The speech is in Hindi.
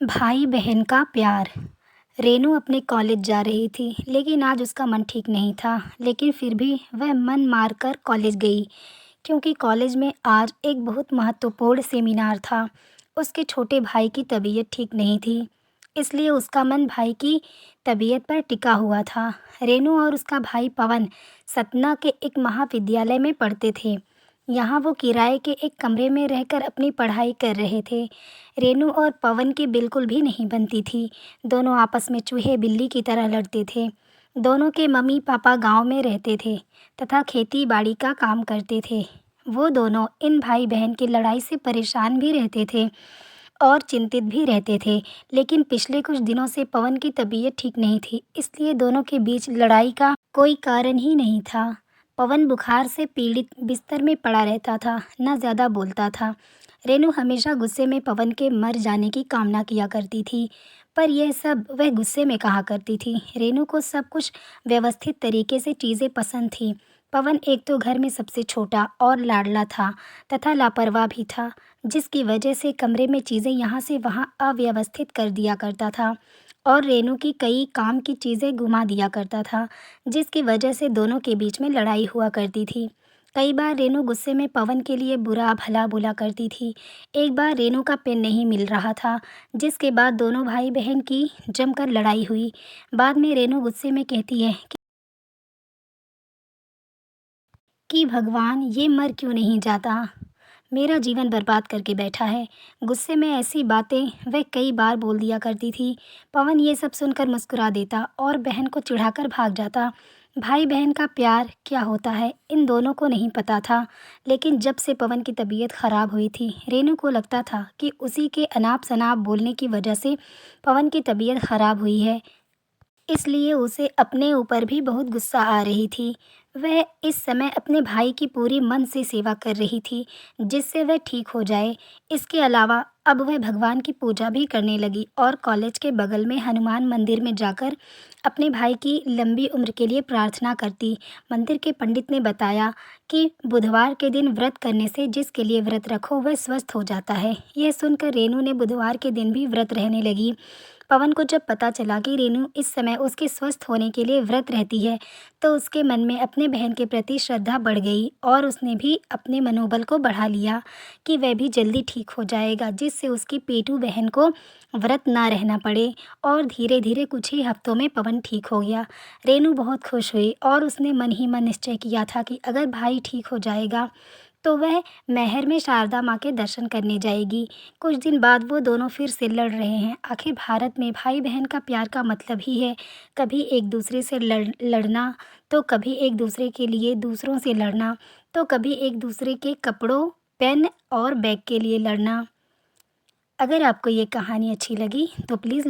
भाई बहन का प्यार। रेनू अपने कॉलेज जा रही थी, लेकिन आज उसका मन ठीक नहीं था। लेकिन फिर भी वह मन मारकर कॉलेज गई, क्योंकि कॉलेज में आज एक बहुत महत्वपूर्ण सेमिनार था। उसके छोटे भाई की तबीयत ठीक नहीं थी, इसलिए उसका मन भाई की तबीयत पर टिका हुआ था। रेनू और उसका भाई पवन सतना के एक महाविद्यालय में पढ़ते थे। यहाँ वो किराए के एक कमरे में रहकर अपनी पढ़ाई कर रहे थे। रेनू और पवन की बिल्कुल भी नहीं बनती थी। दोनों आपस में चूहे बिल्ली की तरह लड़ते थे। दोनों के मम्मी पापा गांव में रहते थे तथा खेती बाड़ी का काम करते थे। वो दोनों इन भाई बहन की लड़ाई से परेशान भी रहते थे और चिंतित भी रहते थे। लेकिन पिछले कुछ दिनों से पवन की तबीयत ठीक नहीं थी, इसलिए दोनों के बीच लड़ाई का कोई कारण ही नहीं था। पवन बुखार से पीड़ित बिस्तर में पड़ा रहता था, न ज़्यादा बोलता था। रेनू हमेशा गुस्से में पवन के मर जाने की कामना किया करती थी, पर यह सब वह गुस्से में कहा करती थी। रेनू को सब कुछ व्यवस्थित तरीके से चीज़ें पसंद थी। पवन एक तो घर में सबसे छोटा और लाडला था तथा लापरवाह भी था, जिसकी वजह से कमरे में चीज़ें यहाँ से वहाँ अव्यवस्थित कर दिया करता था और रेनू की कई काम की चीज़ें घुमा दिया करता था, जिसकी वजह से दोनों के बीच में लड़ाई हुआ करती थी। कई बार रेनू गुस्से में पवन के लिए बुरा भला बोला करती थी। एक बार रेनू का पेन नहीं मिल रहा था, जिसके बाद दोनों भाई बहन की जमकर लड़ाई हुई। बाद में रेनू गुस्से में कहती है कि भगवान, ये मर क्यों नहीं जाता, मेरा जीवन बर्बाद करके बैठा है। गुस्से में ऐसी बातें वह कई बार बोल दिया करती थी। पवन ये सब सुनकर मुस्कुरा देता और बहन को चिढ़ाकर भाग जाता। भाई बहन का प्यार क्या होता है इन दोनों को नहीं पता था, लेकिन जब से पवन की तबीयत खराब हुई थी, रेनू को लगता था कि उसी के अनाप शनाप बोलने की वजह से पवन की तबीयत खराब हुई है। इसलिए उसे अपने ऊपर भी बहुत गुस्सा आ रही थी। वह इस समय अपने भाई की पूरी मन से सेवा कर रही थी, जिससे वह ठीक हो जाए। इसके अलावा अब वह भगवान की पूजा भी करने लगी और कॉलेज के बगल में हनुमान मंदिर में जाकर अपने भाई की लंबी उम्र के लिए प्रार्थना करती। मंदिर के पंडित ने बताया कि बुधवार के दिन व्रत करने से जिसके लिए व्रत रखो वह स्वस्थ हो जाता है। यह सुनकर रेनू ने बुधवार के दिन भी व्रत रहने लगी। पवन को जब पता चला कि रेनू इस समय उसके स्वस्थ होने के लिए व्रत रहती है, तो उसके मन में अपने बहन के प्रति श्रद्धा बढ़ गई और उसने भी अपने मनोबल को बढ़ा लिया कि वह भी जल्दी ठीक हो जाएगा, जिससे उसकी पेटू बहन को व्रत ना रहना पड़े। और धीरे धीरे कुछ ही हफ्तों में पवन ठीक हो गया। रेनू बहुत खुश हुई और उसने मन ही मन निश्चय किया था कि अगर भाई ठीक हो जाएगा तो वह मैहर में शारदा माँ के दर्शन करने जाएगी। कुछ दिन बाद वो दोनों फिर से लड़ रहे हैं। आखिर भारत में भाई बहन का प्यार का मतलब ही है कभी एक दूसरे से लड़ना, तो कभी एक दूसरे के लिए दूसरों से लड़ना, तो कभी एक दूसरे के कपड़ों, पेन और बैग के लिए लड़ना। अगर आपको ये कहानी अच्छी लगी तो प्लीज़